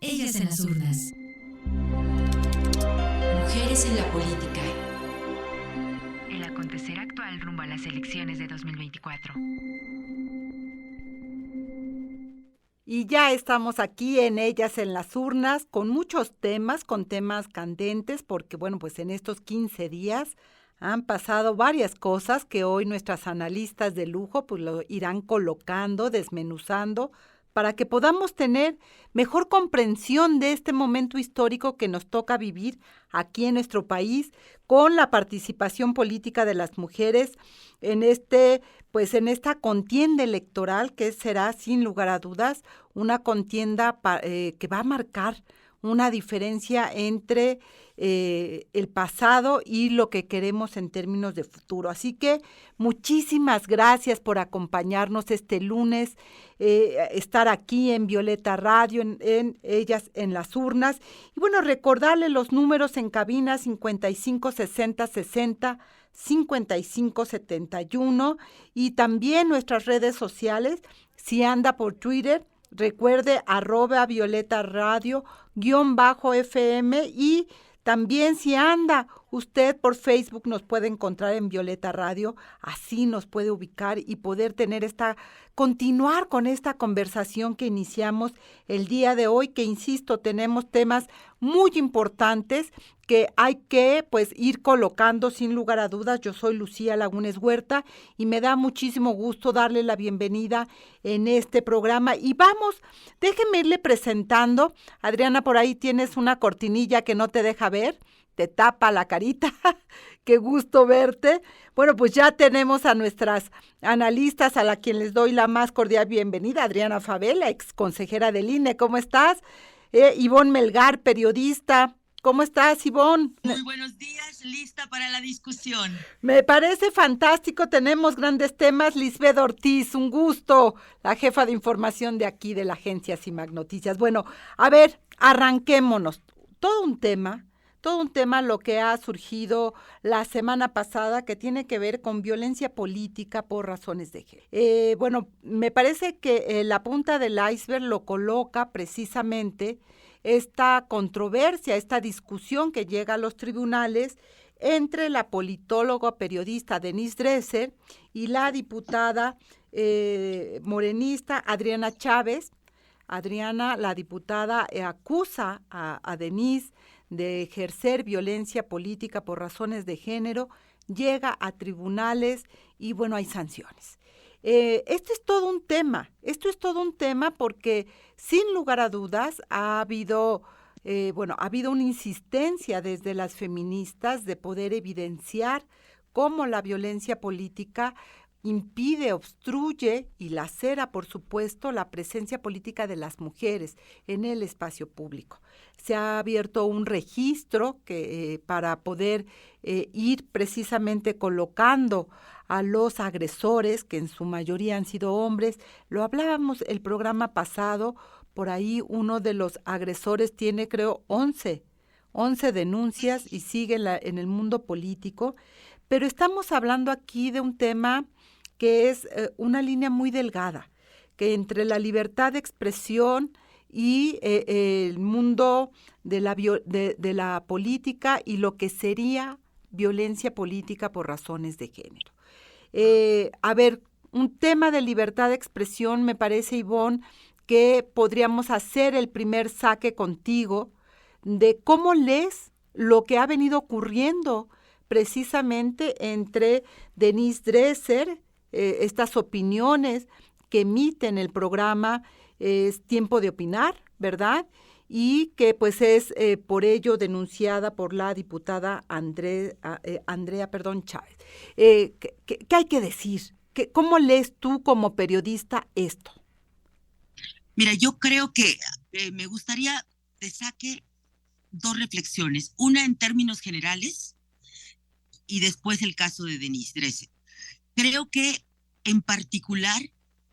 Ellas en las urnas. Mujeres en la política. El acontecer actual rumbo a las elecciones de 2024. Y ya estamos aquí en Ellas en las urnas con muchos temas, con temas candentes, porque bueno, pues en estos 15 días han pasado varias cosas que hoy nuestras analistas de lujo pues lo irán colocando, desmenuzando, para que podamos tener mejor comprensión de este momento histórico que nos toca vivir aquí en nuestro país, con la participación política de las mujeres en en esta contienda electoral que será sin lugar a dudas una contienda que va a marcar una diferencia entre el pasado y lo que queremos en términos de futuro. Así que muchísimas gracias por acompañarnos este lunes, estar aquí en Violeta Radio, en Ellas en las urnas. Y bueno, recordarle los números en cabina 556060-5571 y también nuestras redes sociales. Si anda por Twitter, recuerde @Violeta Radio _FM y también si anda usted por Facebook nos puede encontrar en Violeta Radio, así nos puede ubicar y poder continuar con esta conversación que iniciamos el día de hoy, que insisto, tenemos temas muy importantes que hay que ir colocando sin lugar a dudas. Yo soy Lucía Lagunes Huerta y me da muchísimo gusto darle la bienvenida en este programa. Y vamos, déjeme irle presentando. Adriana, por ahí tienes una cortinilla que no te deja ver, te tapa la carita. Qué gusto verte. Bueno, pues ya tenemos a nuestras analistas, a la quien les doy la más cordial bienvenida, Adriana Favela, ex consejera del INE. ¿Cómo estás? Ivonne Melgar, periodista. ¿Cómo estás, Ivonne? Muy buenos días, lista para la discusión. Me parece fantástico, tenemos grandes temas. Lisbeth Ortiz, un gusto, la jefa de información de aquí, de la agencia CIMAC Noticias. Bueno, a ver, arranquémonos. Todo un tema lo que ha surgido la semana pasada que tiene que ver con violencia política por razones de género. Bueno, me parece que la punta del iceberg lo coloca precisamente esta controversia, esta discusión que llega a los tribunales entre la politóloga periodista Denise Dresser y la diputada morenista Adriana Chávez. Adriana, la diputada, acusa a Denise de ejercer violencia política por razones de género, llega a tribunales y bueno, hay sanciones. Esto es todo un tema porque sin lugar a dudas ha habido una insistencia desde las feministas de poder evidenciar cómo la violencia política impide, obstruye y lacera, por supuesto, la presencia política de las mujeres en el espacio público. Se ha abierto un registro para poder ir precisamente colocando a los agresores, que en su mayoría han sido hombres. Lo hablábamos el programa pasado, por ahí uno de los agresores tiene, creo, 11 denuncias y sigue en el mundo político. Pero estamos hablando aquí de un tema que es una línea muy delgada, que entre la libertad de expresión y el mundo de la política y lo que sería violencia política por razones de género. Un tema de libertad de expresión, me parece, Ivonne, que podríamos hacer el primer saque contigo de cómo lees lo que ha venido ocurriendo precisamente entre Denise Dresser, estas opiniones que emite en el programa Es Tiempo de Opinar, ¿verdad? Y que pues es por ello denunciada por la diputada Andrea Chávez. ¿Qué hay que decir? ¿Cómo lees tú como periodista esto? Mira, yo creo que me gustaría que saque dos reflexiones. Una en términos generales y después el caso de Denise Dresser. Creo que en particular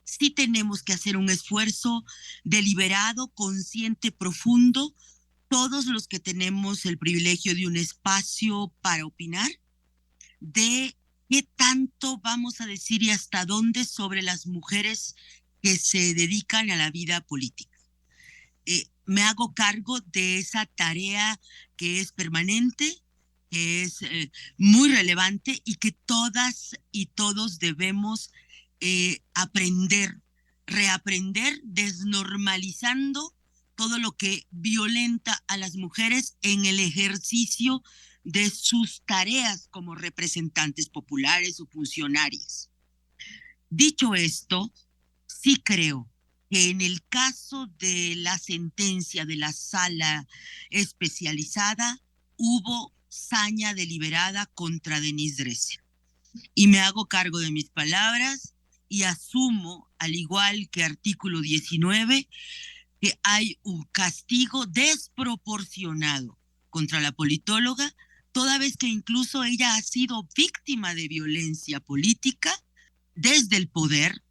sí tenemos que hacer un esfuerzo deliberado, consciente, profundo, todos los que tenemos el privilegio de un espacio para opinar, de qué tanto vamos a decir y hasta dónde sobre las mujeres que se dedican a la vida política. me hago cargo de esa tarea que es permanente, que es muy relevante y que todas y todos debemos aprender, reaprender, desnormalizando todo lo que violenta a las mujeres en el ejercicio de sus tareas como representantes populares o funcionarias. Dicho esto, sí creo que en el caso de la sentencia de la sala especializada hubo saña deliberada contra Denise Dresser. Y me hago cargo de mis palabras y asumo, al igual que artículo 19, que hay un castigo desproporcionado contra la politóloga, toda vez que incluso ella ha sido víctima de violencia política desde el poder,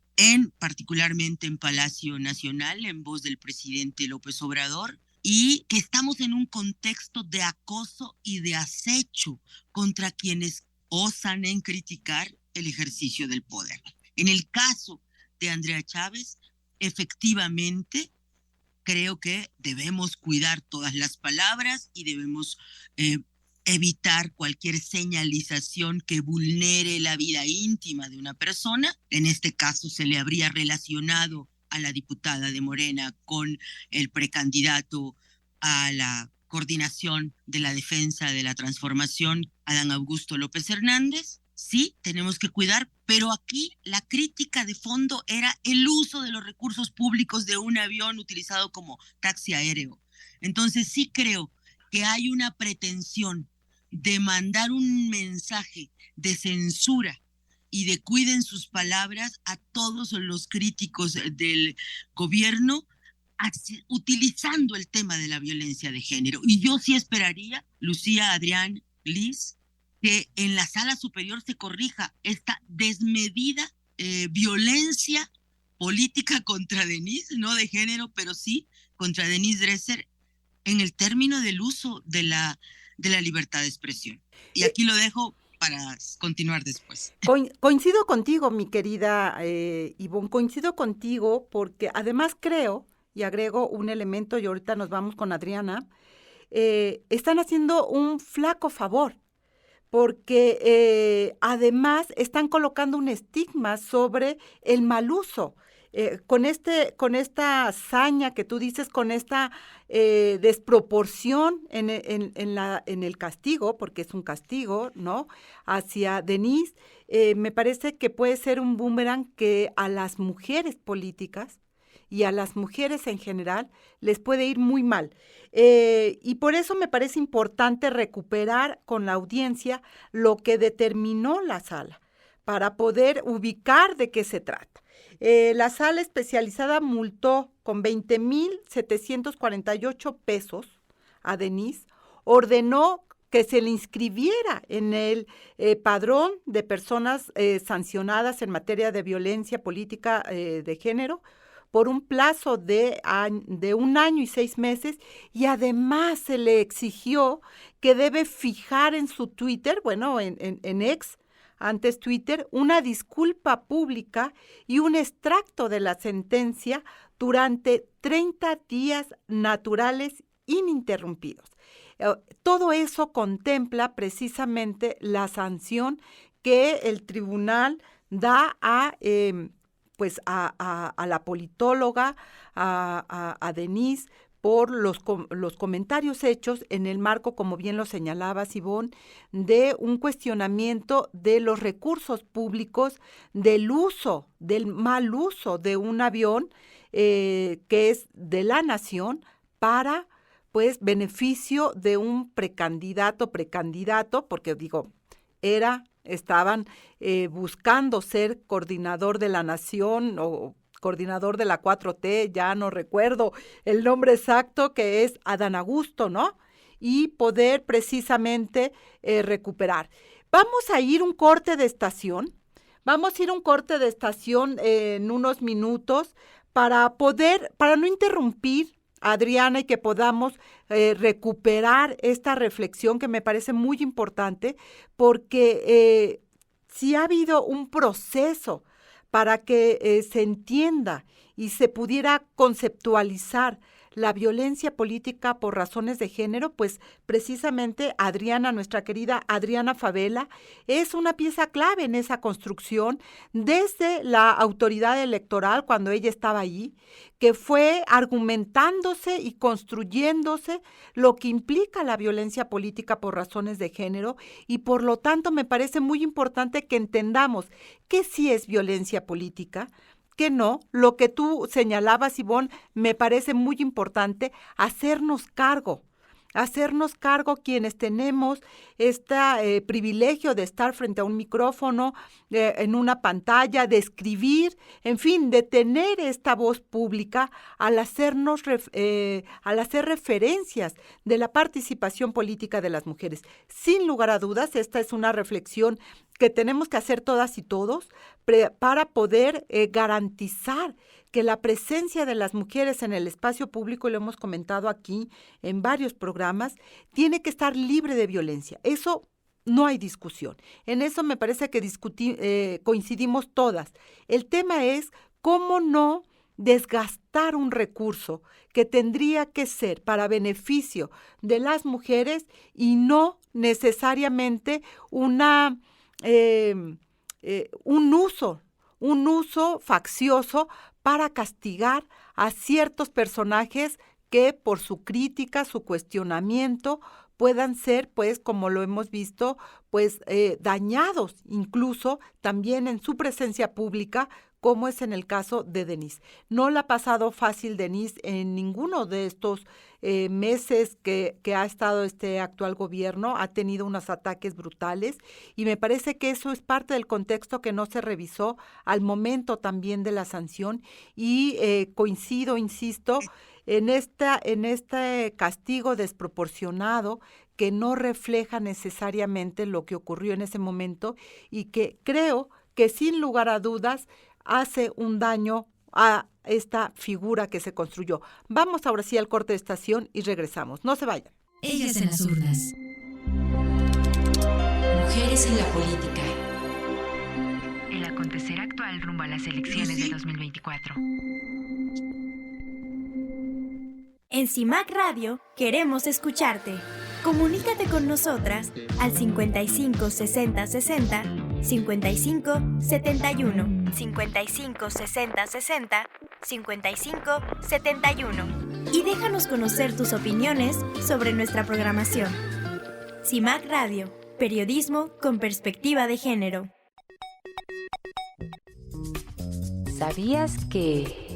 particularmente en Palacio Nacional, en voz del presidente López Obrador, y que estamos en un contexto de acoso y de acecho contra quienes osan en criticar el ejercicio del poder. En el caso de Andrea Chávez, efectivamente, creo que debemos cuidar todas las palabras y debemos evitar cualquier señalización que vulnere la vida íntima de una persona. En este caso se le habría relacionado a la diputada de Morena con el precandidato a la coordinación de la defensa de la transformación, Adán Augusto López Hernández. Sí, tenemos que cuidar, pero aquí la crítica de fondo era el uso de los recursos públicos de un avión utilizado como taxi aéreo. Entonces sí creo que hay una pretensión de mandar un mensaje de censura y de cuiden sus palabras a todos los críticos del gobierno, utilizando el tema de la violencia de género. Y yo sí esperaría, Lucía, Adrián, Liz, que en la sala superior se corrija esta desmedida violencia política contra Denise, no de género, pero sí contra Denise Dresser, en el término del uso de la libertad de expresión. Y aquí lo dejo para continuar después. Coincido contigo, mi querida Ivonne, coincido contigo porque además creo, y agrego un elemento, y ahorita nos vamos con Adriana, están haciendo un flaco favor, porque además están colocando un estigma sobre el mal uso. Con esta hazaña que tú dices, con esta desproporción en el castigo, porque es un castigo, ¿no?, hacia Denise, me parece que puede ser un boomerang que a las mujeres políticas y a las mujeres en general les puede ir muy mal. Y por eso me parece importante recuperar con la audiencia lo que determinó la sala, para poder ubicar de qué se trata. La sala especializada multó con 20,748 pesos a Denise, ordenó que se le inscribiera en el padrón de personas sancionadas en materia de violencia política de género por un plazo de 1 año y 6 meses, y además se le exigió que debe fijar en su Twitter, bueno, en X, antes Twitter, una disculpa pública y un extracto de la sentencia durante 30 días naturales ininterrumpidos. Todo eso contempla precisamente la sanción que el tribunal da a la politóloga, a Denise, por los comentarios hechos en el marco, como bien lo señalabas, Ivonne, de un cuestionamiento de los recursos públicos, del mal uso de un avión que es de la nación para, pues, beneficio de un precandidato, porque digo, estaban buscando ser coordinador de la nación o coordinador de la 4T, ya no recuerdo el nombre exacto, que es Adán Augusto, ¿no? Y poder precisamente recuperar. Vamos a ir un corte de estación en unos minutos para no interrumpir a Adriana y que podamos recuperar esta reflexión que me parece muy importante, porque si ha habido un proceso para que se entienda y se pudiera conceptualizar la violencia política por razones de género, pues precisamente Adriana, nuestra querida Adriana Favela, es una pieza clave en esa construcción desde la autoridad electoral cuando ella estaba allí, que fue argumentándose y construyéndose lo que implica la violencia política por razones de género, y por lo tanto me parece muy importante que entendamos que sí es violencia política, que no. Lo que tú señalabas, Ivonne, me parece muy importante, hacernos cargo quienes tenemos este privilegio de estar frente a un micrófono, en una pantalla, de escribir, en fin, de tener esta voz pública al hacer referencias de la participación política de las mujeres. Sin lugar a dudas, esta es una reflexión que tenemos que hacer todas y todos para poder garantizar que la presencia de las mujeres en el espacio público, y lo hemos comentado aquí en varios programas, tiene que estar libre de violencia. Eso no hay discusión. En eso me parece que coincidimos todas. El tema es cómo no desgastar un recurso que tendría que ser para beneficio de las mujeres y no necesariamente un uso faccioso para castigar a ciertos personajes que por su crítica, su cuestionamiento, puedan ser, pues, como lo hemos visto, pues, dañados incluso también en su presencia pública, como es en el caso de Denise. No la ha pasado fácil Denise en ninguno de estos meses que ha estado este actual gobierno. Ha tenido unos ataques brutales y me parece que eso es parte del contexto que no se revisó al momento también de la sanción, y coincido, insisto, en este castigo desproporcionado que no refleja necesariamente lo que ocurrió en ese momento, y que creo que sin lugar a dudas hace un daño a esta figura que se construyó. Vamos ahora sí al corte de estación y regresamos. No se vayan. Ellas en las urnas. Mujeres en la política. El acontecer actual rumbo a las elecciones de 2024. En CIMAC Radio queremos escucharte. Comunícate con nosotras al 55 60 60 55 71, 55 60 60 55 71 y déjanos conocer tus opiniones sobre nuestra programación. CIMAC Radio, periodismo con perspectiva de género. ¿Sabías que...?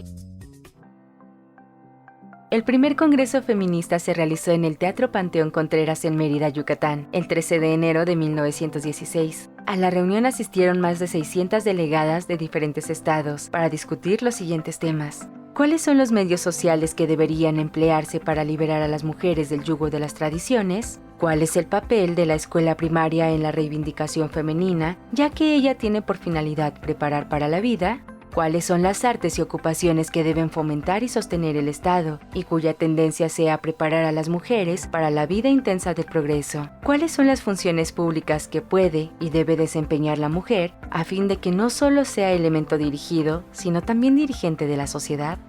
El primer congreso feminista se realizó en el Teatro Panteón Contreras en Mérida, Yucatán, el 13 de enero de 1916. A la reunión asistieron más de 600 delegadas de diferentes estados para discutir los siguientes temas. ¿Cuáles son los medios sociales que deberían emplearse para liberar a las mujeres del yugo de las tradiciones? ¿Cuál es el papel de la escuela primaria en la reivindicación femenina, ya que ella tiene por finalidad preparar para la vida? ¿Cuáles son las artes y ocupaciones que deben fomentar y sostener el Estado, y cuya tendencia sea preparar a las mujeres para la vida intensa del progreso? ¿Cuáles son las funciones públicas que puede y debe desempeñar la mujer a fin de que no solo sea elemento dirigido, sino también dirigente de la sociedad?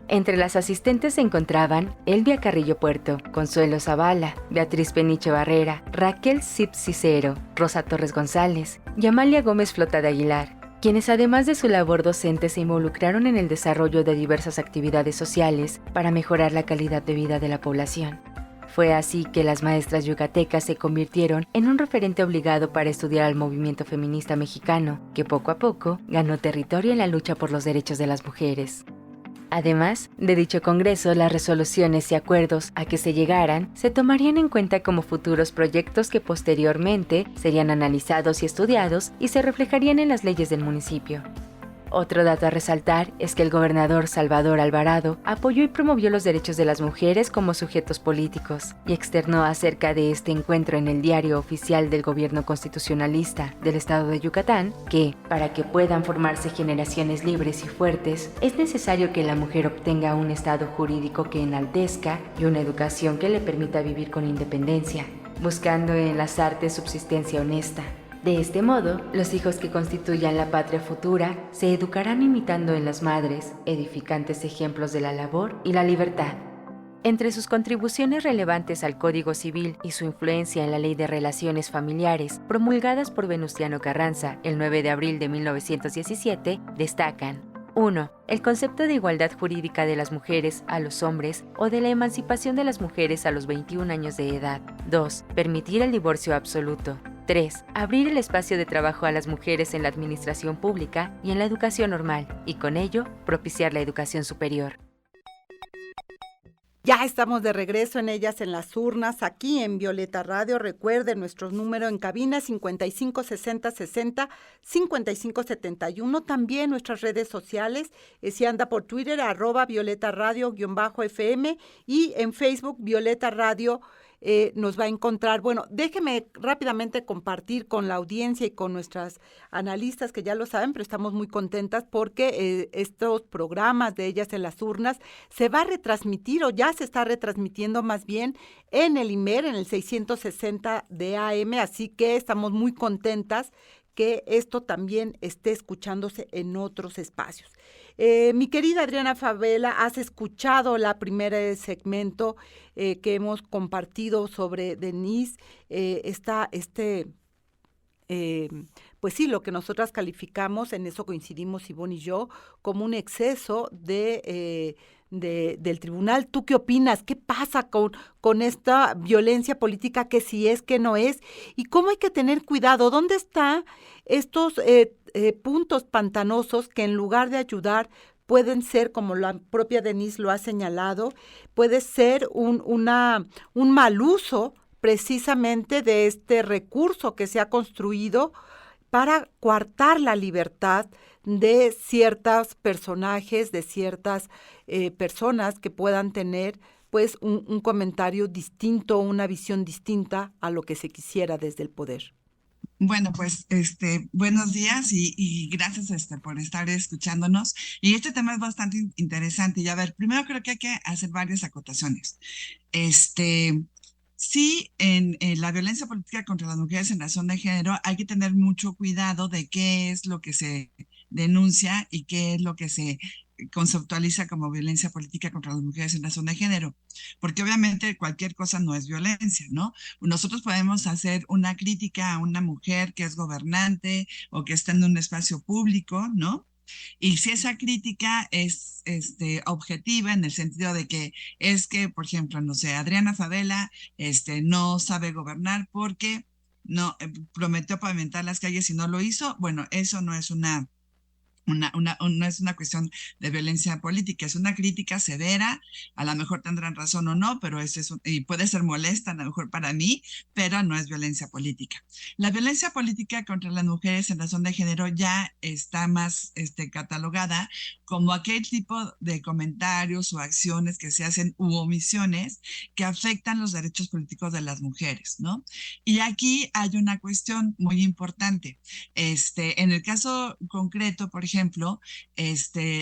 Entre las asistentes se encontraban Elvia Carrillo Puerto, Consuelo Zavala, Beatriz Peniche Barrera, Raquel Zip Cicero, Rosa Torres González y Amalia Gómez Flota de Aguilar, quienes además de su labor docente se involucraron en el desarrollo de diversas actividades sociales para mejorar la calidad de vida de la población. Fue así que las maestras yucatecas se convirtieron en un referente obligado para estudiar al movimiento feminista mexicano, que poco a poco ganó territorio en la lucha por los derechos de las mujeres. Además de dicho congreso, las resoluciones y acuerdos a que se llegaran se tomarían en cuenta como futuros proyectos que posteriormente serían analizados y estudiados y se reflejarían en las leyes del municipio. Otro dato a resaltar es que el gobernador Salvador Alvarado apoyó y promovió los derechos de las mujeres como sujetos políticos y externó acerca de este encuentro en el diario oficial del gobierno constitucionalista del estado de Yucatán que, para que puedan formarse generaciones libres y fuertes, es necesario que la mujer obtenga un estado jurídico que enaltezca y una educación que le permita vivir con independencia, buscando en las artes subsistencia honesta. De este modo, los hijos que constituyan la patria futura se educarán imitando en las madres edificantes ejemplos de la labor y la libertad. Entre sus contribuciones relevantes al Código Civil y su influencia en la Ley de Relaciones Familiares, promulgadas por Venustiano Carranza el 9 de abril de 1917, destacan: 1. El concepto de igualdad jurídica de las mujeres a los hombres o de la emancipación de las mujeres a los 21 años de edad. 2. Permitir el divorcio absoluto. 3. Abrir el espacio de trabajo a las mujeres en la administración pública y en la educación normal, y con ello propiciar la educación superior. Ya estamos de regreso en Ellas en las Urnas, aquí en Violeta Radio. Recuerden nuestro número en cabina 55 60 60 55 71. También nuestras redes sociales, si anda por Twitter, @Violeta Radio_FM, y en Facebook, Violeta Radio. Nos va a encontrar. Bueno, déjeme rápidamente compartir con la audiencia y con nuestras analistas, que ya lo saben, pero estamos muy contentas porque estos programas de Ellas en las Urnas se va a retransmitir, o ya se está retransmitiendo más bien, en el IMER, en el 660 de AM, así que estamos muy contentas que esto también esté escuchándose en otros espacios. Mi querida Adriana Favela, has escuchado la primera segmento que hemos compartido sobre Denise, pues sí, lo que nosotras calificamos, en eso coincidimos Ivonne y yo, como un exceso del tribunal. ¿Tú qué opinas? ¿Qué pasa con esta violencia política, que si es, que no es? ¿Y cómo hay que tener cuidado? ¿Dónde están estos puntos pantanosos que, en lugar de ayudar, pueden ser, como la propia Denise lo ha señalado, puede ser un mal uso precisamente de este recurso que se ha construido para coartar la libertad de ciertos personajes, de ciertas personas que puedan tener pues un comentario distinto, una visión distinta a lo que se quisiera desde el poder? Bueno, pues buenos días y gracias por estar escuchándonos. Y este tema es bastante interesante. Y a ver, primero creo que hay que hacer varias acotaciones. Sí, en la violencia política contra las mujeres en razón de género hay que tener mucho cuidado de qué es lo que se denuncia y qué es lo que se conceptualiza como violencia política contra las mujeres en razón de género, porque obviamente cualquier cosa no es violencia, ¿no? Nosotros podemos hacer una crítica a una mujer que es gobernante o que está en un espacio público, ¿no? Y si esa crítica es objetiva, en el sentido de que es que, por ejemplo, no sé, Adriana Favela no sabe gobernar porque no prometió pavimentar las calles y no lo hizo, bueno, eso no es no es una cuestión de violencia política, es una crítica severa. A lo mejor tendrán razón o no, pero y puede ser molesta a lo mejor para mí, pero no es violencia política. La violencia política contra las mujeres en razón de género ya está más catalogada como aquel tipo de comentarios o acciones que se hacen u omisiones que afectan los derechos políticos de las mujeres, ¿no? Y aquí hay una cuestión muy importante. En el caso concreto, por ejemplo,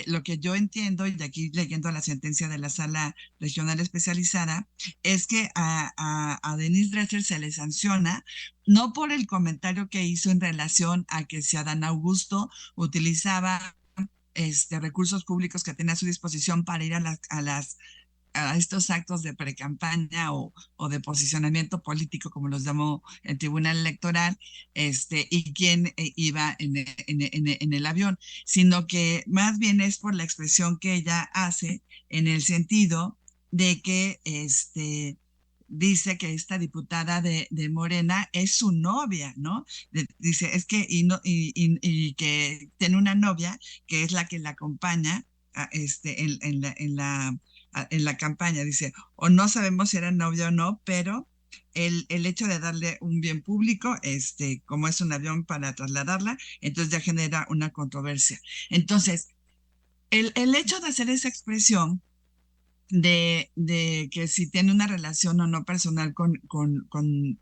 lo que yo entiendo, y de aquí leyendo la sentencia de la Sala Regional Especializada, es que a Denise Dresser se le sanciona no por el comentario que hizo en relación a que si Adán Augusto utilizaba recursos públicos que tenía a su disposición para ir a estos actos de precampaña o de posicionamiento político, como los llamó el Tribunal Electoral, y quién iba en el avión, sino que más bien es por la expresión que ella hace, en el sentido de que dice que esta diputada de Morena es su novia, ¿no? Dice, es que, y que tiene una novia que es la que la acompaña en la campaña. Dice, o no sabemos si era novia o no, pero el hecho de darle un bien público, como es un avión para trasladarla, entonces ya genera una controversia. Entonces, el hecho de hacer esa expresión de que si tiene una relación o no personal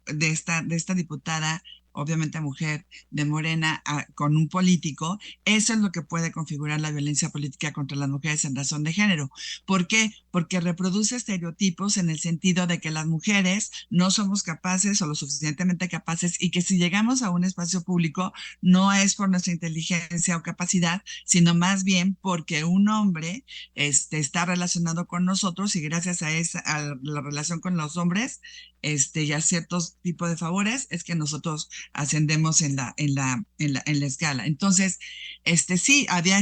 de esta diputada, obviamente mujer, de Morena, con un político, eso es lo que puede configurar la violencia política contra las mujeres en razón de género. ¿Por qué? porque reproduce estereotipos en el sentido de que las mujeres no somos capaces o lo suficientemente capaces, y que si llegamos a un espacio público no es por nuestra inteligencia o capacidad, sino más bien porque un hombre está relacionado con nosotros, y gracias a la relación con los hombres y a ciertos tipos de favores es que nosotros ascendemos en la escala. Entonces, sí, había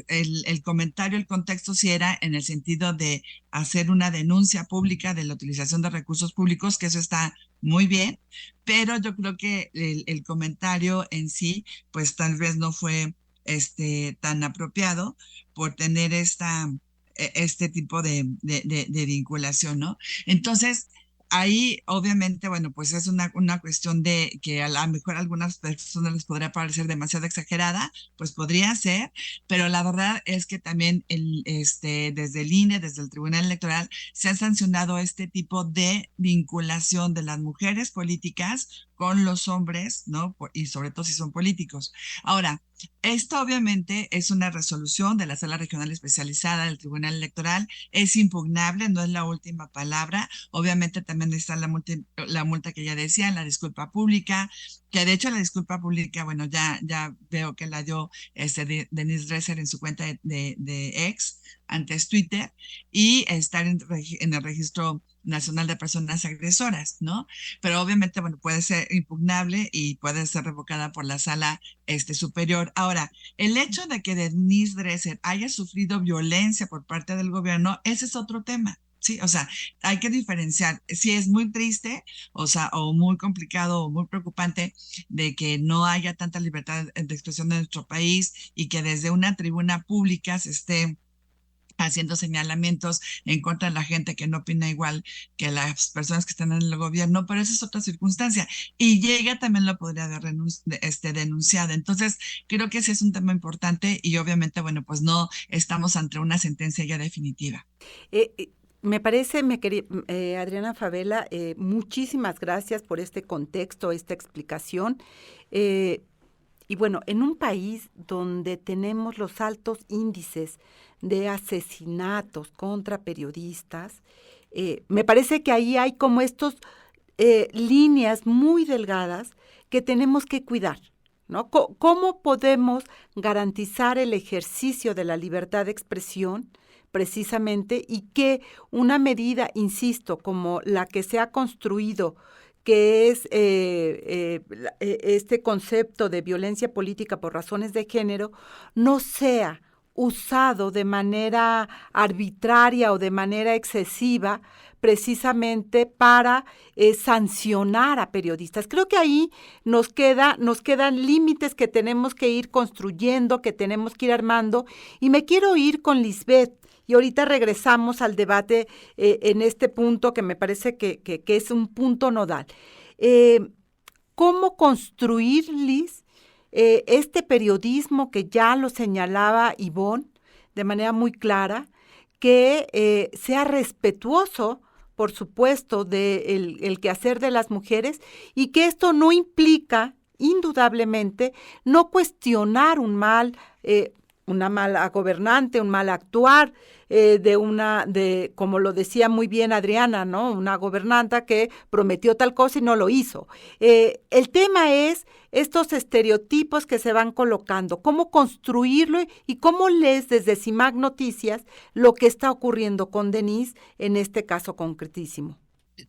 el comentario, el contexto sí era en el sentido de hacer una denuncia pública de la utilización de recursos públicos, que eso está muy bien, pero yo creo que el comentario en sí, pues tal vez no fue tan apropiado por tener este tipo de vinculación, ¿no? Entonces, ahí, obviamente, bueno, pues es una cuestión de que a lo mejor a algunas personas les podría parecer demasiado exagerada, pues podría ser, pero la verdad es que también desde el INE, desde el Tribunal Electoral, se ha sancionado este tipo de vinculación de las mujeres políticas con los hombres, ¿no? Y sobre todo si son políticos. Ahora, esto obviamente es una resolución de la Sala Regional Especializada del Tribunal Electoral, es impugnable, no es la última palabra. Obviamente también está la multa que ya decía, la disculpa pública, que de hecho la disculpa pública, bueno, ya veo que la dio Denise Dresser en su cuenta de ex, antes Twitter, y estar en el Registro Nacional de Personas Agresoras, ¿no? Pero obviamente, bueno, puede ser impugnable y puede ser revocada por la sala superior. Ahora, el hecho de que Denise Dresser haya sufrido violencia por parte del gobierno, ese es otro tema. Sí, o sea, hay que diferenciar. Sí, es muy triste, o sea, o muy complicado o muy preocupante de que no haya tanta libertad de expresión en nuestro país y que desde una tribuna pública se esté haciendo señalamientos en contra de la gente que no opina igual que las personas que están en el gobierno, pero esa es otra circunstancia. Y ella también lo podría haber denunciado. Entonces, creo que ese es un tema importante y obviamente, bueno, pues no estamos ante una sentencia ya definitiva. Me parece, Adriana Favela, muchísimas gracias por este contexto, esta explicación. Y bueno, en un país donde tenemos los altos índices de asesinatos contra periodistas, me parece que ahí hay como estos líneas muy delgadas que tenemos que cuidar, ¿no? ¿Cómo podemos garantizar el ejercicio de la libertad de expresión precisamente y que una medida, insisto, como la que se ha construido, que es este concepto de violencia política por razones de género, no sea usado de manera arbitraria o de manera excesiva precisamente para sancionar a periodistas? Creo que ahí nos quedan límites que tenemos que ir construyendo, que tenemos que ir armando, y me quiero ir con Lisbeth. Y ahorita regresamos al debate en este punto que me parece que es un punto nodal. ¿Cómo construir, Liz, este periodismo que ya lo señalaba Ivonne de manera muy clara, que sea respetuoso, por supuesto, del quehacer de las mujeres, y que esto no implica, indudablemente, no cuestionar una mala gobernante, un mal actuar como lo decía muy bien Adriana, ¿no? Una gobernanta que prometió tal cosa y no lo hizo. El tema es estos estereotipos que se van colocando, cómo construirlo y cómo lees desde CIMAC Noticias lo que está ocurriendo con Denise en este caso concretísimo.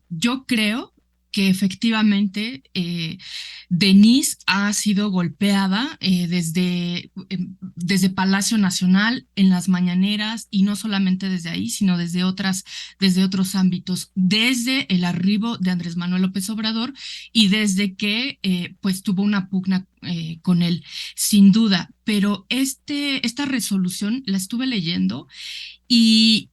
Yo creo que efectivamente Denise ha sido golpeada desde Palacio Nacional, en las mañaneras, y no solamente desde ahí, sino desde otros ámbitos, desde el arribo de Andrés Manuel López Obrador y desde que pues tuvo una pugna con él, sin duda. Pero esta resolución la estuve leyendo y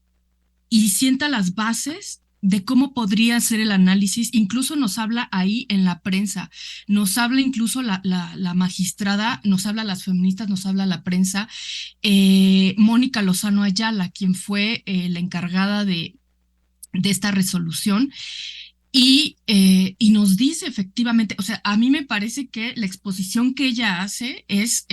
sienta las bases de cómo podría ser el análisis. Incluso nos habla ahí en la prensa, nos habla incluso la magistrada, nos habla las feministas, nos habla la prensa, Mónica Lozano Ayala, quien fue la encargada de esta resolución. Y nos dice efectivamente, o sea, a mí me parece que la exposición que ella hace es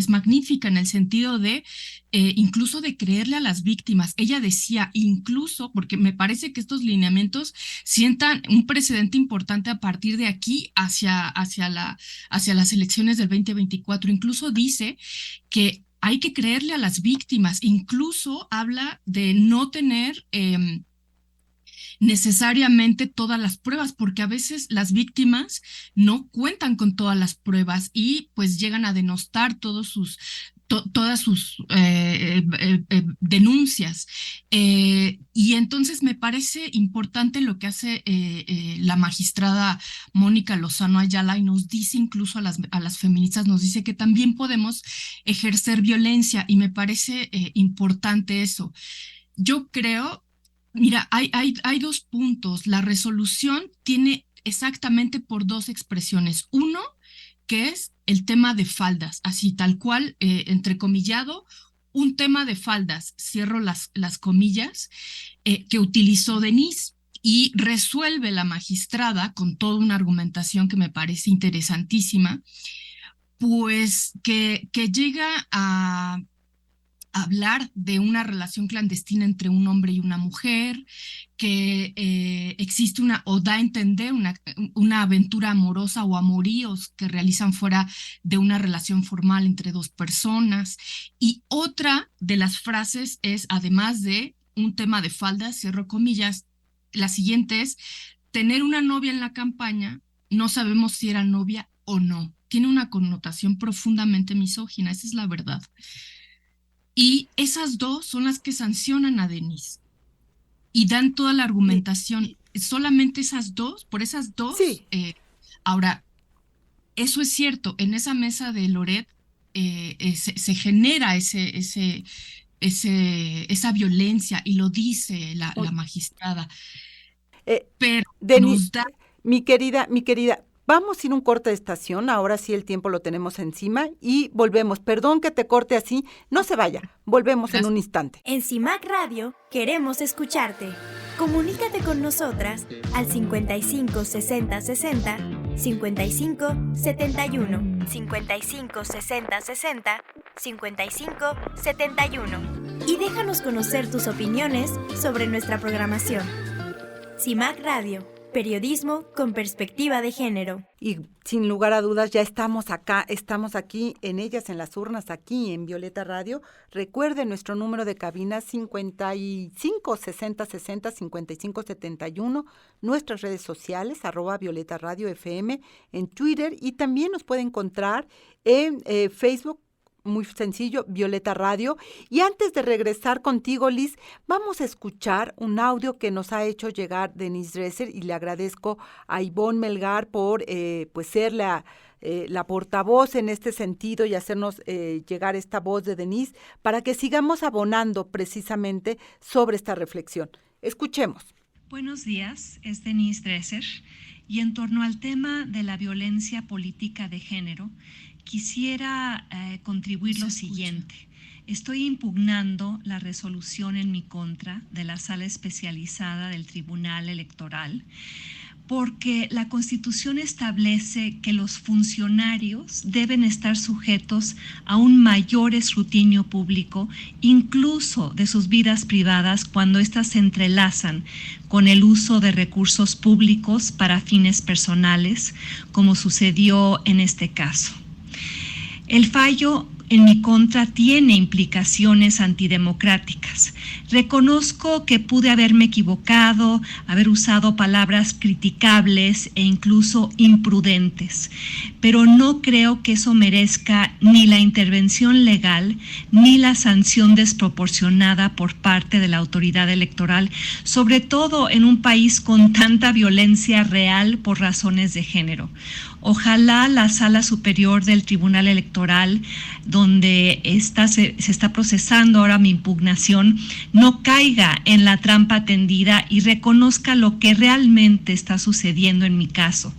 magnífica en el sentido de incluso de creerle a las víctimas. Ella decía incluso, porque me parece que estos lineamientos sientan un precedente importante a partir de aquí hacia las elecciones del 2024. Incluso dice que hay que creerle a las víctimas, incluso habla de no tener necesariamente todas las pruebas, porque a veces las víctimas no cuentan con todas las pruebas y pues llegan a denostar todas sus denuncias. Y entonces me parece importante lo que hace la magistrada Mónica Lozano Ayala, y nos dice incluso a las feministas, nos dice que también podemos ejercer violencia, y me parece importante eso. Yo creo, mira, hay dos puntos. La resolución tiene exactamente por dos expresiones. Uno, que es el tema de faldas, así tal cual, entrecomillado, un tema de faldas, cierro las comillas, que utilizó Denise, y resuelve la magistrada con toda una argumentación que me parece interesantísima, pues que llega a hablar de una relación clandestina entre un hombre y una mujer, que existe o da a entender una aventura amorosa o amoríos que realizan fuera de una relación formal entre dos personas. Y otra de las frases es, además de un tema de faldas, cierro comillas, la siguiente es: tener una novia en la campaña, no sabemos si era novia o no. Tiene una connotación profundamente misógina, esa es la verdad. Y esas dos son las que sancionan a Denise y dan toda la argumentación. Solamente esas dos, por esas dos. Sí. Ahora, eso es cierto, en esa mesa de Loret se genera esa violencia, y lo dice la magistrada. Pero Denise, nos da... mi querida, vamos a ir un corte de estación, ahora sí el tiempo lo tenemos encima y volvemos. Perdón que te corte así, no se vaya, volvemos en un instante. En CIMAC Radio queremos escucharte. Comunícate con nosotras al 55 60 60 55 71, 55 60 60 55 71, y déjanos conocer tus opiniones sobre nuestra programación. CIMAC Radio, periodismo con perspectiva de género. Y sin lugar a dudas ya estamos aquí en Ellas en las Urnas, aquí en Violeta Radio. Recuerden nuestro número de cabina 55 60 60 55 71, nuestras redes sociales @Violeta Radio FM, en Twitter, y también nos puede encontrar en Facebook. Muy sencillo, Violeta Radio. Y antes de regresar contigo, Liz, vamos a escuchar un audio que nos ha hecho llegar Denise Dresser, y le agradezco a Ivonne Melgar por pues ser la portavoz en este sentido y hacernos llegar esta voz de Denise para que sigamos abonando precisamente sobre esta reflexión. Escuchemos. Buenos días, es Denise Dresser, y en torno al tema de la violencia política de género, quisiera contribuir lo siguiente. Estoy impugnando la resolución en mi contra de la Sala Especializada del Tribunal Electoral, porque la Constitución establece que los funcionarios deben estar sujetos a un mayor escrutinio público, incluso de sus vidas privadas, cuando éstas se entrelazan con el uso de recursos públicos para fines personales, como sucedió en este caso. El fallo en mi contra tiene implicaciones antidemocráticas. Reconozco que pude haberme equivocado, haber usado palabras criticables e incluso imprudentes, pero no creo que eso merezca ni la intervención legal ni la sanción desproporcionada por parte de la autoridad electoral, sobre todo en un país con tanta violencia real por razones de género. Ojalá la Sala Superior del Tribunal Electoral, donde se está procesando ahora mi impugnación, no caiga en la trampa tendida y reconozca lo que realmente está sucediendo en mi caso.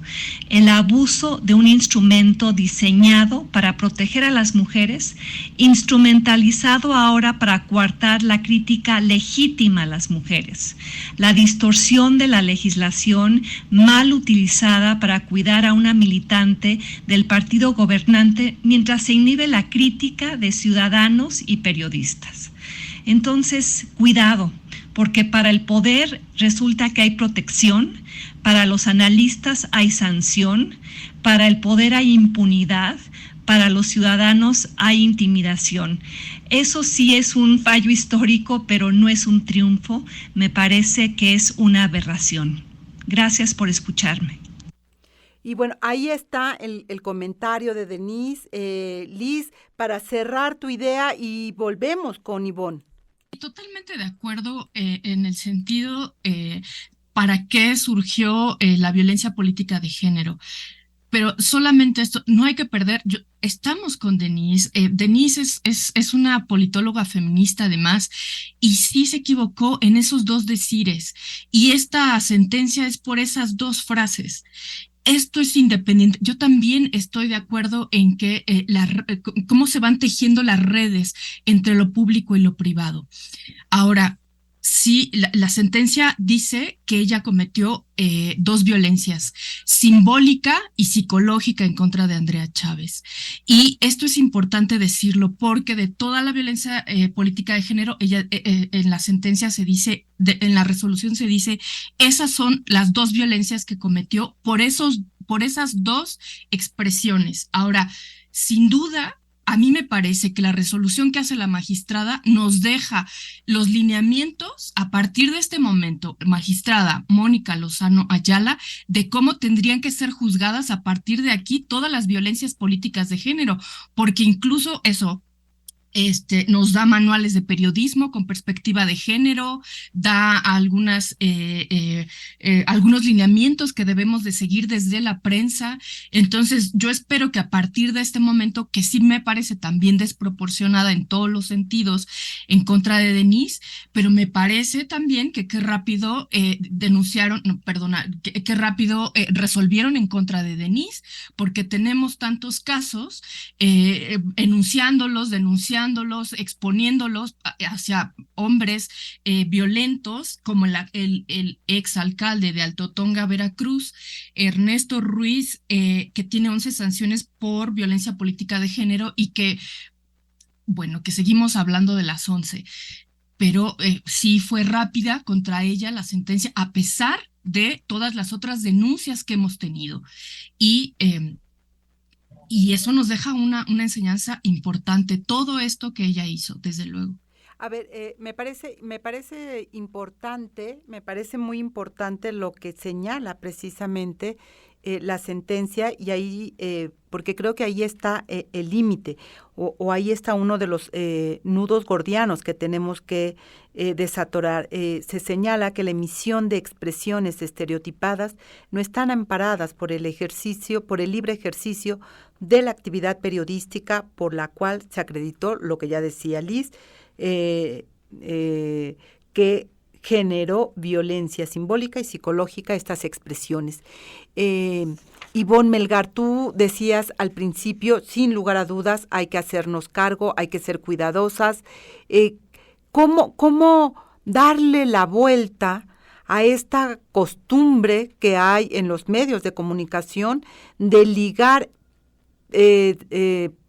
El abuso de un instrumento diseñado para proteger a las mujeres, instrumentalizado ahora para coartar la crítica legítima a las mujeres. La distorsión de la legislación mal utilizada para cuidar a una militante del partido gobernante mientras se inhibe la crítica de ciudadanos y periodistas. Entonces, cuidado, porque para el poder resulta que hay protección, para los analistas hay sanción, para el poder hay impunidad, para los ciudadanos hay intimidación. Eso sí es un fallo histórico, pero no es un triunfo. Me parece que es una aberración. Gracias por escucharme. Y bueno, ahí está el comentario de Denise. Liz, para cerrar tu idea y volvemos con Ivonne. Totalmente de acuerdo en el sentido para qué surgió la violencia política de género. Pero solamente esto, no hay que perder, estamos con Denise. Denise es una politóloga feminista además, y sí se equivocó en esos dos decires. Y esta sentencia es por esas dos frases. Esto es independiente. Yo también estoy de acuerdo en que cómo se van tejiendo las redes entre lo público y lo privado. Ahora, sí, la sentencia dice que ella cometió dos violencias, simbólica y psicológica en contra de Andrea Chávez. Y esto es importante decirlo porque de toda la violencia política de género, ella en la sentencia se dice, en la resolución se dice, esas son las dos violencias que cometió por esas dos expresiones. Ahora, sin duda, a mí me parece que la resolución que hace la magistrada nos deja los lineamientos a partir de este momento, magistrada Mónica Lozano Ayala, de cómo tendrían que ser juzgadas a partir de aquí todas las violencias políticas de género, porque incluso eso nos da manuales de periodismo con perspectiva de género, da algunos lineamientos que debemos de seguir desde la prensa. Entonces, yo espero que a partir de este momento, que sí me parece también desproporcionada en todos los sentidos en contra de Denise, pero me parece también que qué rápido resolvieron en contra de Denise, porque tenemos tantos casos denunciándolos, exponiéndolos hacia hombres violentos, como el exalcalde de Alto Tonga, Veracruz, Ernesto Ruiz, que tiene 11 sanciones por violencia política de género y que seguimos hablando de las 11, pero sí fue rápida contra ella la sentencia, a pesar de todas las otras denuncias que hemos tenido. Y eso nos deja una enseñanza importante, todo esto que ella hizo, desde luego. A ver, me parece importante, me parece muy importante lo que señala precisamente la sentencia, y ahí, porque creo que ahí está el límite, o ahí está uno de los nudos gordianos que tenemos que desatorar. Se señala que la emisión de expresiones estereotipadas no están amparadas por el libre ejercicio de la actividad periodística por la cual se acreditó lo que ya decía Liz, que generó violencia simbólica y psicológica estas expresiones. Ivonne Melgar, tú decías al principio, sin lugar a dudas, hay que hacernos cargo, hay que ser cuidadosas. ¿Cómo darle la vuelta a esta costumbre que hay en los medios de comunicación de ligar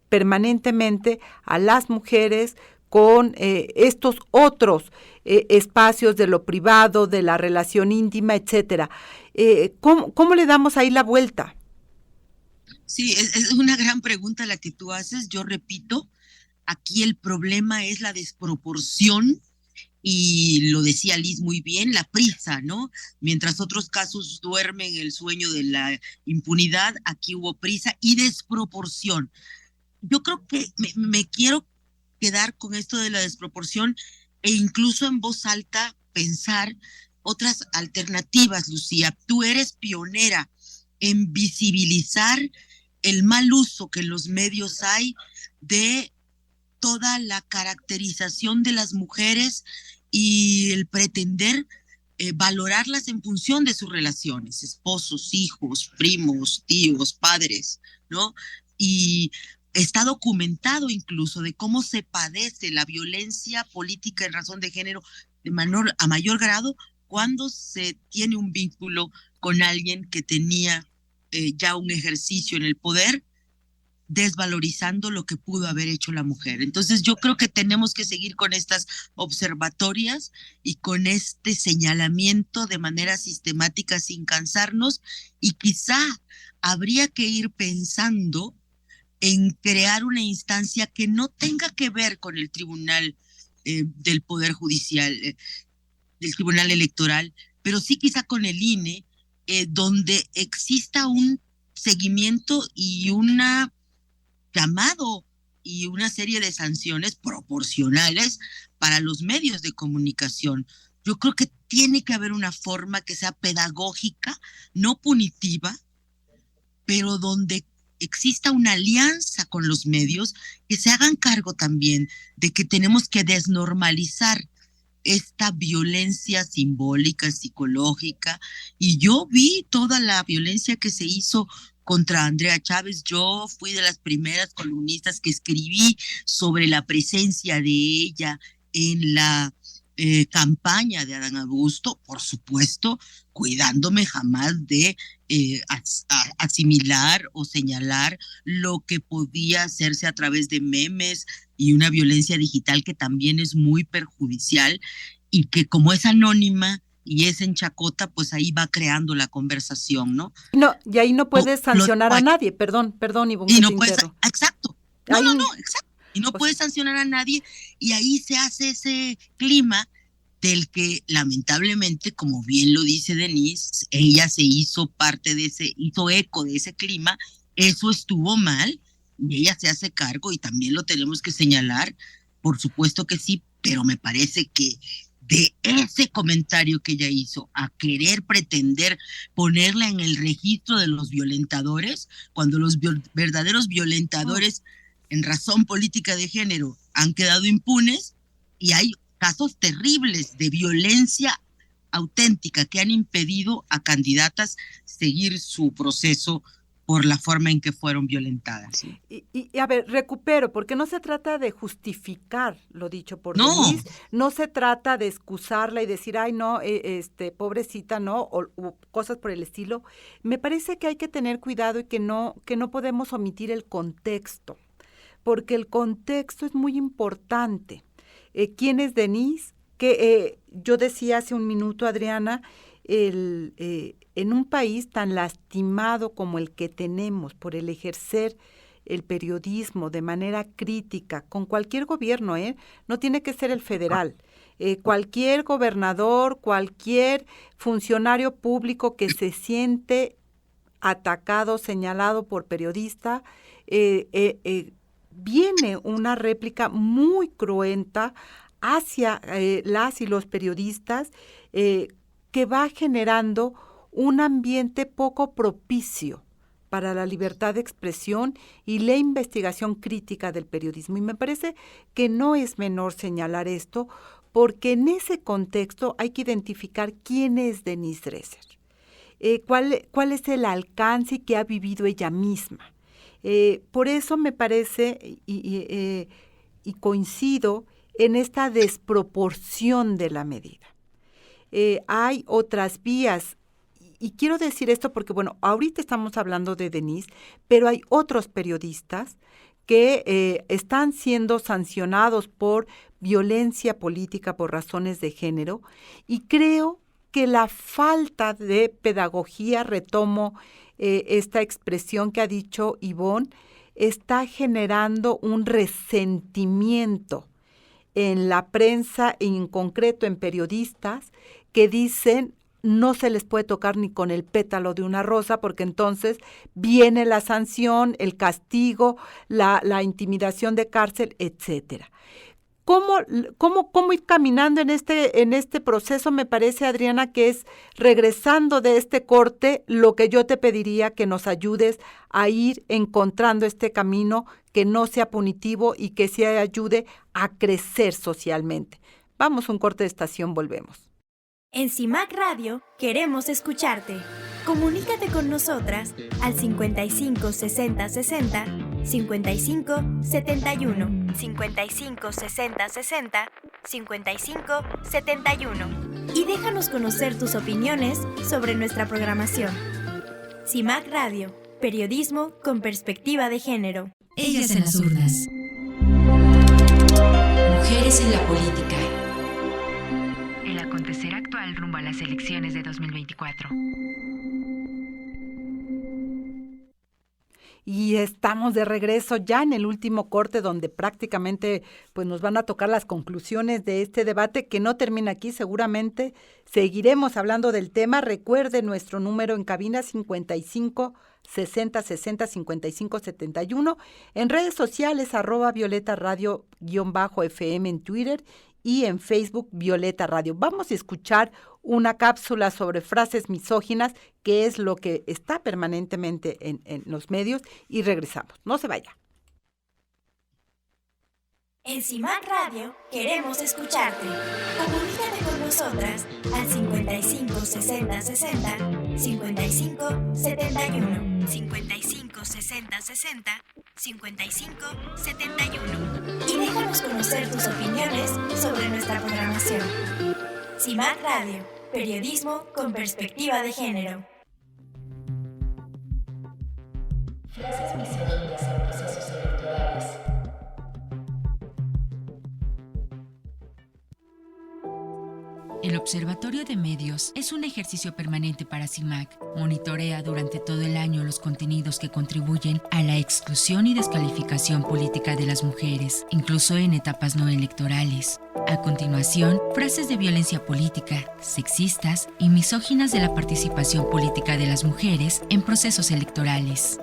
permanentemente a las mujeres con estos otros espacios de lo privado, de la relación íntima, etcétera? ¿Cómo le damos ahí la vuelta? Sí, es una gran pregunta la que tú haces. Yo repito, aquí el problema es la desproporción, y lo decía Liz muy bien, la prisa, ¿no? Mientras otros casos duermen el sueño de la impunidad, aquí hubo prisa y desproporción. Yo creo que me quiero quedar con esto de la desproporción e incluso en voz alta pensar otras alternativas, Lucía. Tú eres pionera en visibilizar el mal uso que en los medios hay de toda la caracterización de las mujeres y el pretender valorarlas en función de sus relaciones, esposos, hijos, primos, tíos, padres, ¿no? Y está documentado incluso de cómo se padece la violencia política en razón de género a mayor grado cuando se tiene un vínculo con alguien que tenía ya un ejercicio en el poder, desvalorizando lo que pudo haber hecho la mujer. Entonces yo creo que tenemos que seguir con estas observatorias y con este señalamiento de manera sistemática sin cansarnos, y quizá habría que ir pensando en crear una instancia que no tenga que ver con el Tribunal del Poder Judicial, del Tribunal Electoral, pero sí quizá con el INE, donde exista un seguimiento y una llamado y una serie de sanciones proporcionales para los medios de comunicación. Yo creo que tiene que haber una forma que sea pedagógica, no punitiva, pero donde exista una alianza con los medios que se hagan cargo también de que tenemos que desnormalizar esta violencia simbólica, psicológica. Y yo vi toda la violencia que se hizo contra Andrea Chávez. Yo fui de las primeras columnistas que escribí sobre la presencia de ella en la campaña de Adán Augusto, por supuesto, cuidándome jamás de asimilar o señalar lo que podía hacerse a través de memes y una violencia digital que también es muy perjudicial y que, como es anónima y es en chacota, pues ahí va creando la conversación, ¿no? No, y ahí no puedes sancionar a nadie, perdón, Ivonne. Y no puedes, exacto. No, exacto. Y no puedes sancionar a nadie, y ahí se hace ese clima del que lamentablemente, como bien lo dice Denise, ella se hizo hizo eco de ese clima. Eso estuvo mal y ella se hace cargo, y también lo tenemos que señalar, por supuesto que sí, pero me parece que de ese comentario que ella hizo a querer pretender ponerla en el registro de los violentadores, cuando los verdaderos violentadores en razón política de género han quedado impunes, y hay casos terribles de violencia auténtica que han impedido a candidatas seguir su proceso por la forma en que fueron violentadas. Y a ver, recupero, porque no se trata de justificar lo dicho por Denise, no se trata de excusarla y decir, ay, no, pobrecita, no, o cosas por el estilo. Me parece que hay que tener cuidado y que no podemos omitir el contexto, porque el contexto es muy importante. ¿Quién es Denise? Que yo decía hace un minuto, Adriana, en un país tan lastimado como el que tenemos por el ejercer el periodismo de manera crítica, con cualquier gobierno, no tiene que ser el federal, cualquier gobernador, cualquier funcionario público que se siente atacado, señalado por periodista, viene una réplica muy cruenta hacia las y los periodistas, que va generando un ambiente poco propicio para la libertad de expresión y la investigación crítica del periodismo. Y me parece que no es menor señalar esto, porque en ese contexto hay que identificar quién es Denise Dresser, cuál es el alcance que ha vivido ella misma. Por eso me parece y coincido en esta desproporción de la medida. Hay otras vías, y quiero decir esto porque, bueno, ahorita estamos hablando de Denise, pero hay otros periodistas que están siendo sancionados por violencia política por razones de género, y creo que la falta de pedagogía, retomo esta expresión que ha dicho Ivonne, está generando un resentimiento en la prensa, en concreto en periodistas, que dicen no se les puede tocar ni con el pétalo de una rosa, porque entonces viene la sanción, el castigo, la intimidación de cárcel, etcétera. cómo ir caminando en este proceso? Me parece, Adriana, que es regresando de este corte, lo que yo te pediría que nos ayudes a ir encontrando este camino que no sea punitivo y que sí ayude a crecer socialmente. Vamos, un corte de estación, volvemos. En CIMAC Radio queremos escucharte. Comunícate con nosotras al 55 60 60 55 71, 55 60 60 55 71 y déjanos conocer tus opiniones sobre nuestra programación. CIMAC Radio, periodismo con perspectiva de género. Ellas en las urnas. Mujeres en la política. El acontecer actual rumbo a las elecciones de 2024. Y estamos de regreso ya en el último corte, donde prácticamente pues nos van a tocar las conclusiones de este debate, que no termina aquí. Seguramente seguiremos hablando del tema. Recuerde nuestro número en cabina 55 60 60 55 71, en redes sociales @Violeta Radio _FM en Twitter y en Facebook Violeta Radio. Vamos a escuchar una cápsula sobre frases misóginas, que es lo que está permanentemente en los medios, y regresamos. No se vaya. En CIMAC Radio queremos escucharte. Comunícate con nosotras al 55 60 60 55 71, 55 60 60 55 71 y déjanos conocer tus opiniones sobre nuestra programación. CIMAC Radio, periodismo con perspectiva de género. Frases misóginas en procesos electorales. El Observatorio de Medios es un ejercicio permanente para CIMAC. Monitorea durante todo el año los contenidos que contribuyen a la exclusión y descalificación política de las mujeres, incluso en etapas no electorales. A continuación, frases de violencia política, sexistas y misóginas de la participación política de las mujeres en procesos electorales.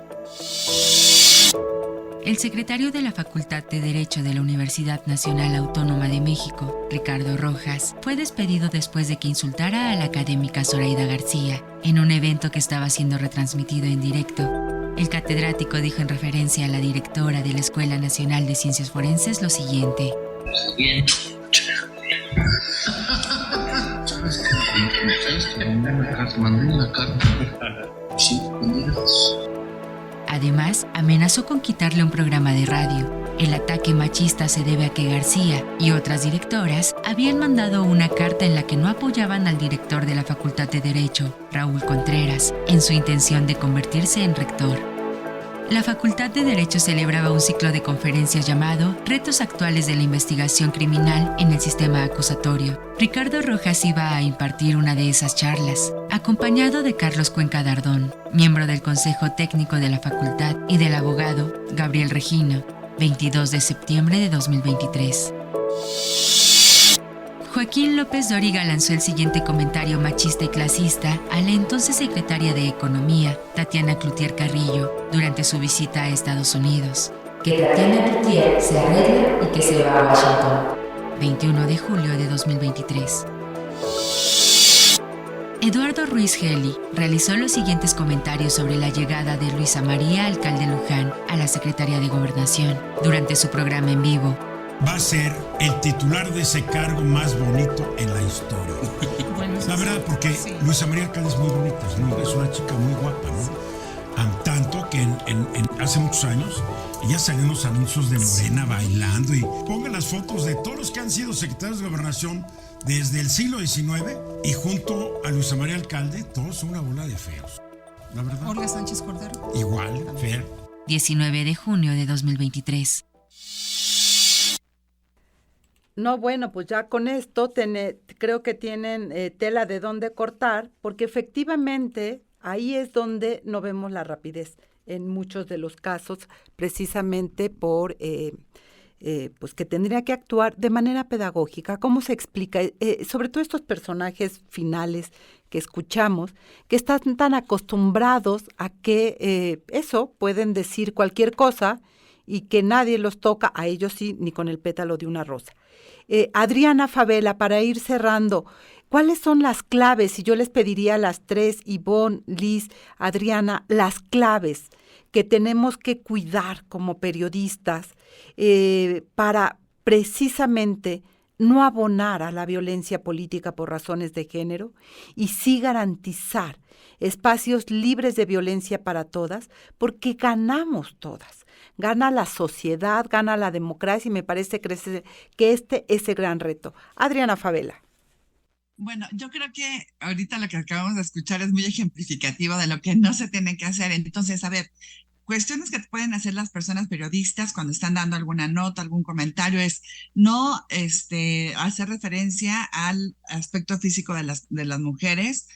El secretario de la Facultad de Derecho de la Universidad Nacional Autónoma de México, Ricardo Rojas, fue despedido después de que insultara a la académica Zoraida García en un evento que estaba siendo retransmitido en directo. El catedrático dijo en referencia a la directora de la Escuela Nacional de Ciencias Forenses lo siguiente. Bien. Mandé una carta. Sí, Además, amenazó con quitarle un programa de radio. El ataque machista se debe a que García y otras directoras habían mandado una carta en la que no apoyaban al director de la Facultad de Derecho, Raúl Contreras, en su intención de convertirse en rector. La Facultad de Derecho celebraba un ciclo de conferencias llamado Retos actuales de la investigación criminal en el sistema acusatorio. Ricardo Rojas iba a impartir una de esas charlas, acompañado de Carlos Cuenca Dardón, miembro del Consejo Técnico de la Facultad, y del abogado Gabriel Regino, 22 de septiembre de 2023. Joaquín López Dóriga lanzó el siguiente comentario machista y clasista a la entonces secretaria de Economía, Tatiana Cloutier Carrillo, durante su visita a Estados Unidos. Que Tatiana Cloutier se arregle y que se va a Washington. 21 de julio de 2023. Eduardo Ruiz Geli realizó los siguientes comentarios sobre la llegada de Luisa María Alcalde Luján a la Secretaría de Gobernación durante su programa en vivo. Va a ser el titular de ese cargo más bonito en la historia. Bueno, la verdad, porque sí. Luisa María Alcalde es muy bonita, es una chica muy guapa, ¿no? Tanto que hace muchos años ella salió en los anuncios de Morena bailando, y pongan las fotos de todos los que han sido secretarios de Gobernación desde el siglo XIX, y junto a Luisa María Alcalde, todos son una bola de feos, la verdad. Olga Sánchez Cordero. Igual, fea. 19 de junio de 2023. No, bueno, pues ya con esto creo que tienen tela de dónde cortar, porque efectivamente ahí es donde no vemos la rapidez en muchos de los casos, precisamente por pues que tendría que actuar de manera pedagógica. ¿Cómo se explica? Sobre todo estos personajes finales que escuchamos, que están tan acostumbrados a que pueden decir cualquier cosa y que nadie los toca, a ellos sí, ni con el pétalo de una rosa. Adriana Fabela, para ir cerrando, ¿cuáles son las claves? Y yo les pediría a las tres, Ivonne, Liz, Adriana, las claves que tenemos que cuidar como periodistas para precisamente no abonar a la violencia política por razones de género y sí garantizar espacios libres de violencia para todas, porque ganamos todas. Gana la sociedad, gana la democracia y me parece que este es el gran reto. Adriana Fabela. Bueno, yo creo que ahorita lo que acabamos de escuchar es muy ejemplificativo de lo que no se tiene que hacer. Entonces, a ver, cuestiones que pueden hacer las personas periodistas cuando están dando alguna nota, algún comentario, es no hacer referencia al aspecto físico de las mujeres,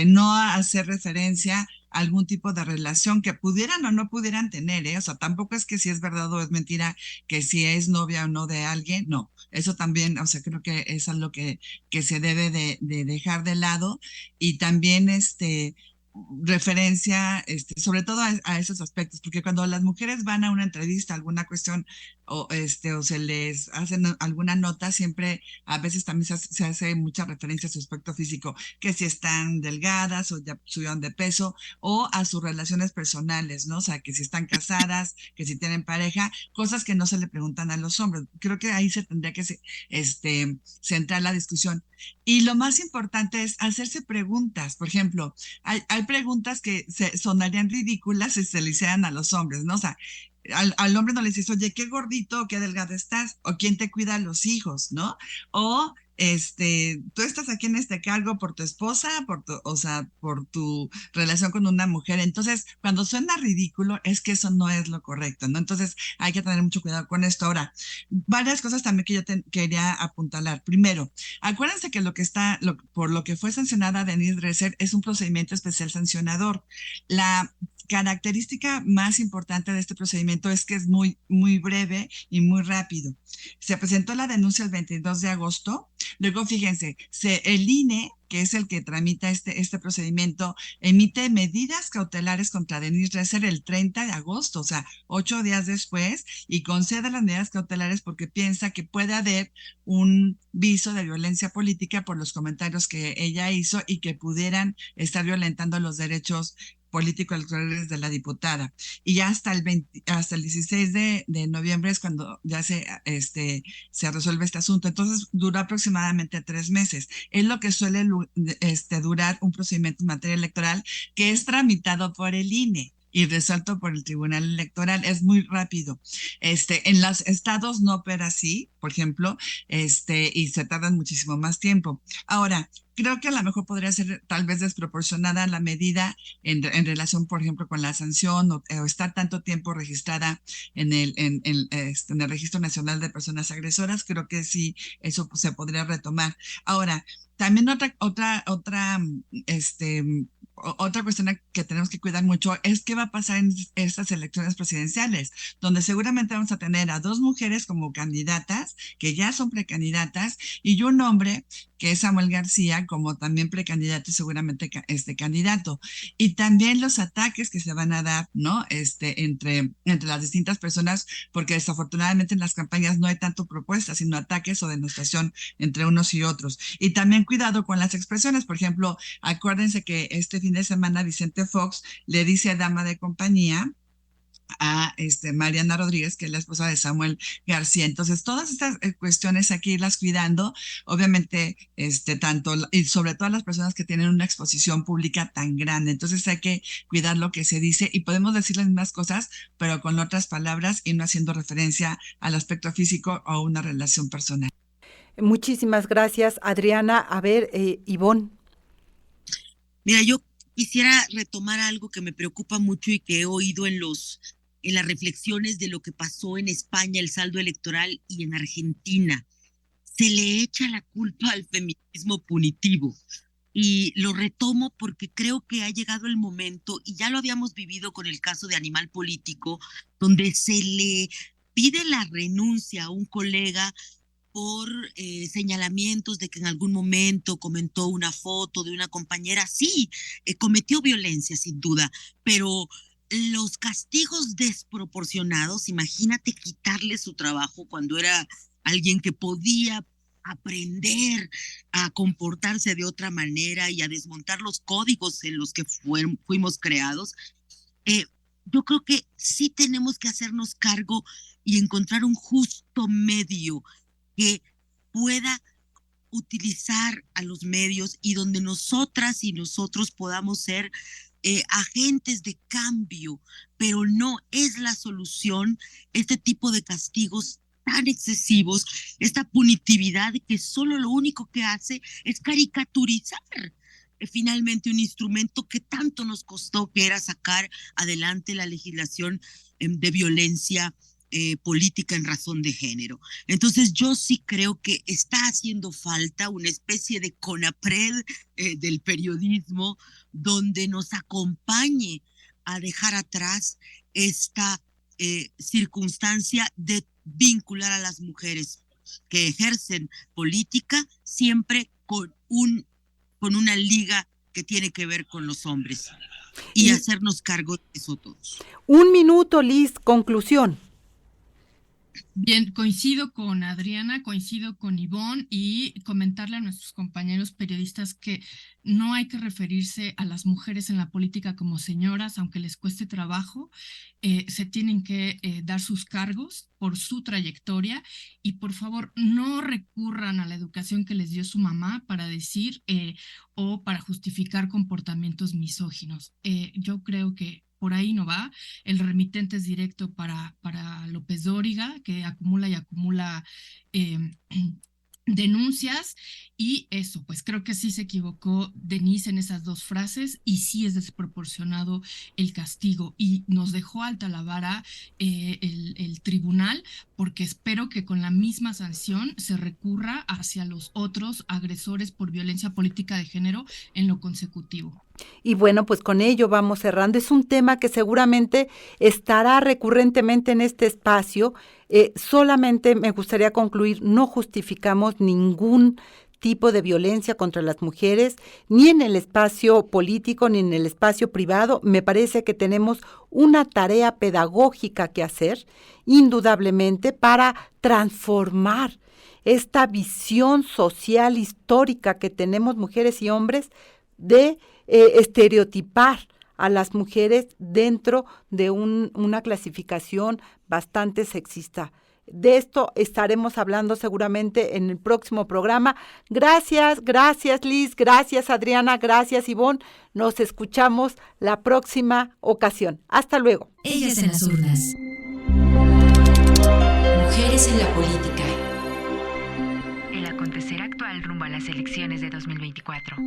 no hacer referencia a algún tipo de relación que pudieran o no pudieran tener, ¿eh? O sea, tampoco es que si es verdad o es mentira, que si es novia o no de alguien, no. Eso también, o sea, creo que es algo que se debe de dejar de lado. Y también referencia, sobre todo a esos aspectos, porque cuando las mujeres van a una entrevista, alguna cuestión, o se les hacen alguna nota, siempre, a veces también se hace mucha referencia a su aspecto físico, que si están delgadas o ya subieron de peso, o a sus relaciones personales, ¿no? O sea, que si están casadas, que si tienen pareja, cosas que no se le preguntan a los hombres. Creo que ahí se tendría que centrar la discusión. Y lo más importante es hacerse preguntas. Por ejemplo, hay preguntas que sonarían ridículas si se le hicieran a los hombres, ¿no? O sea, al hombre no le dices, oye, qué gordito o qué delgado estás, o quién te cuida a los hijos, ¿no? O tú estás aquí en este cargo por tu esposa, por tu relación con una mujer. Entonces, cuando suena ridículo, es que eso no es lo correcto, ¿no? Entonces, hay que tener mucho cuidado con esto. Ahora, varias cosas también que yo quería apuntalar. Primero, acuérdense que por lo que fue sancionada Denise Dresser es un procedimiento especial sancionador. La característica más importante de este procedimiento es que es muy, muy breve y muy rápido. Se presentó la denuncia el 22 de agosto. Luego, fíjense, el INE, que es el que tramita este procedimiento, emite medidas cautelares contra Denise Dresser el 30 de agosto, o sea, 8 días después, y concede las medidas cautelares porque piensa que puede haber un viso de violencia política por los comentarios que ella hizo y que pudieran estar violentando los derechos político-electorales de la diputada. Y ya hasta el 16 de noviembre es cuando ya se resuelve este asunto. Entonces, dura aproximadamente 3 meses. Es lo que suele durar un procedimiento en materia electoral que es tramitado por el INE y resuelto por el Tribunal Electoral. Es muy rápido. En los estados no opera así, por ejemplo, y se tardan muchísimo más tiempo. Ahora, creo que a lo mejor podría ser tal vez desproporcionada la medida en relación, por ejemplo, con la sanción o estar tanto tiempo registrada en el Registro Nacional de Personas Agresoras. Creo que sí, eso se podría retomar. Ahora, también otra cuestión que tenemos que cuidar mucho es qué va a pasar en estas elecciones presidenciales, donde seguramente vamos a tener a 2 mujeres como candidatas, que ya son precandidatas, y un hombre, que es Samuel García, como también precandidato y seguramente candidato. Y también los ataques que se van a dar, ¿no? Entre las distintas personas, porque desafortunadamente en las campañas no hay tanto propuestas, sino ataques o denostación entre unos y otros. Y también cuidado con las expresiones. Por ejemplo, acuérdense que este fin de semana Vicente Fox le dice dama de compañía a Mariana Rodríguez, que es la esposa de Samuel García. Entonces, todas estas cuestiones hay que irlas cuidando, obviamente, tanto y sobre todo las personas que tienen una exposición pública tan grande. Entonces, hay que cuidar lo que se dice y podemos decir las mismas cosas, pero con otras palabras y no haciendo referencia al aspecto físico o una relación personal. Muchísimas gracias, Adriana. A ver, Ivonne. Mira, yo quisiera retomar algo que me preocupa mucho y que he oído en las reflexiones de lo que pasó en España, el saldo electoral, y en Argentina. Se le echa la culpa al feminismo punitivo. Y lo retomo porque creo que ha llegado el momento, y ya lo habíamos vivido con el caso de Animal Político, donde se le pide la renuncia a un colega por señalamientos de que en algún momento comentó una foto de una compañera. Sí, cometió violencia sin duda, pero los castigos desproporcionados, imagínate quitarle su trabajo cuando era alguien que podía aprender a comportarse de otra manera y a desmontar los códigos en los que fuimos creados. Yo creo que sí tenemos que hacernos cargo y encontrar un justo medio que pueda utilizar a los medios y donde nosotras y nosotros podamos ser agentes de cambio, pero no es la solución este tipo de castigos tan excesivos, esta punitividad que solo lo único que hace es caricaturizar finalmente un instrumento que tanto nos costó, que era sacar adelante la legislación de violencia política en razón de género. Entonces yo sí creo que está haciendo falta una especie de CONAPRED del periodismo donde nos acompañe a dejar atrás esta circunstancia de vincular a las mujeres que ejercen política siempre con una liga que tiene que ver con los hombres y hacernos cargo de eso todos. 1 minuto, Liz, conclusión. Bien, coincido con Adriana, coincido con Ivonne y comentarle a nuestros compañeros periodistas que no hay que referirse a las mujeres en la política como señoras, aunque les cueste trabajo, se tienen que dar sus cargos por su trayectoria y por favor no recurran a la educación que les dio su mamá para decir o para justificar comportamientos misóginos. Yo creo que por ahí no va. El remitente es directo para López Dóriga, que acumula y acumula denuncias, y eso, pues creo que sí se equivocó Denise en esas 2 frases y sí es desproporcionado el castigo y nos dejó alta la vara el tribunal, porque espero que con la misma sanción se recurra hacia los otros agresores por violencia política de género en lo consecutivo. Y bueno, pues con ello vamos cerrando. Es un tema que seguramente estará recurrentemente en este espacio. Solamente me gustaría concluir, no justificamos ningún tipo de violencia contra las mujeres, ni en el espacio político, ni en el espacio privado. Me parece que tenemos una tarea pedagógica que hacer, indudablemente, para transformar esta visión social histórica que tenemos mujeres y hombres de estereotipar a las mujeres dentro de una clasificación bastante sexista. De esto estaremos hablando seguramente en el próximo programa. Gracias Liz, gracias Adriana, gracias Ivonne. Nos escuchamos la próxima ocasión. Hasta luego. Ellas en las urnas. Mujeres en la política. El acontecer actual rumbo a las elecciones de 2024.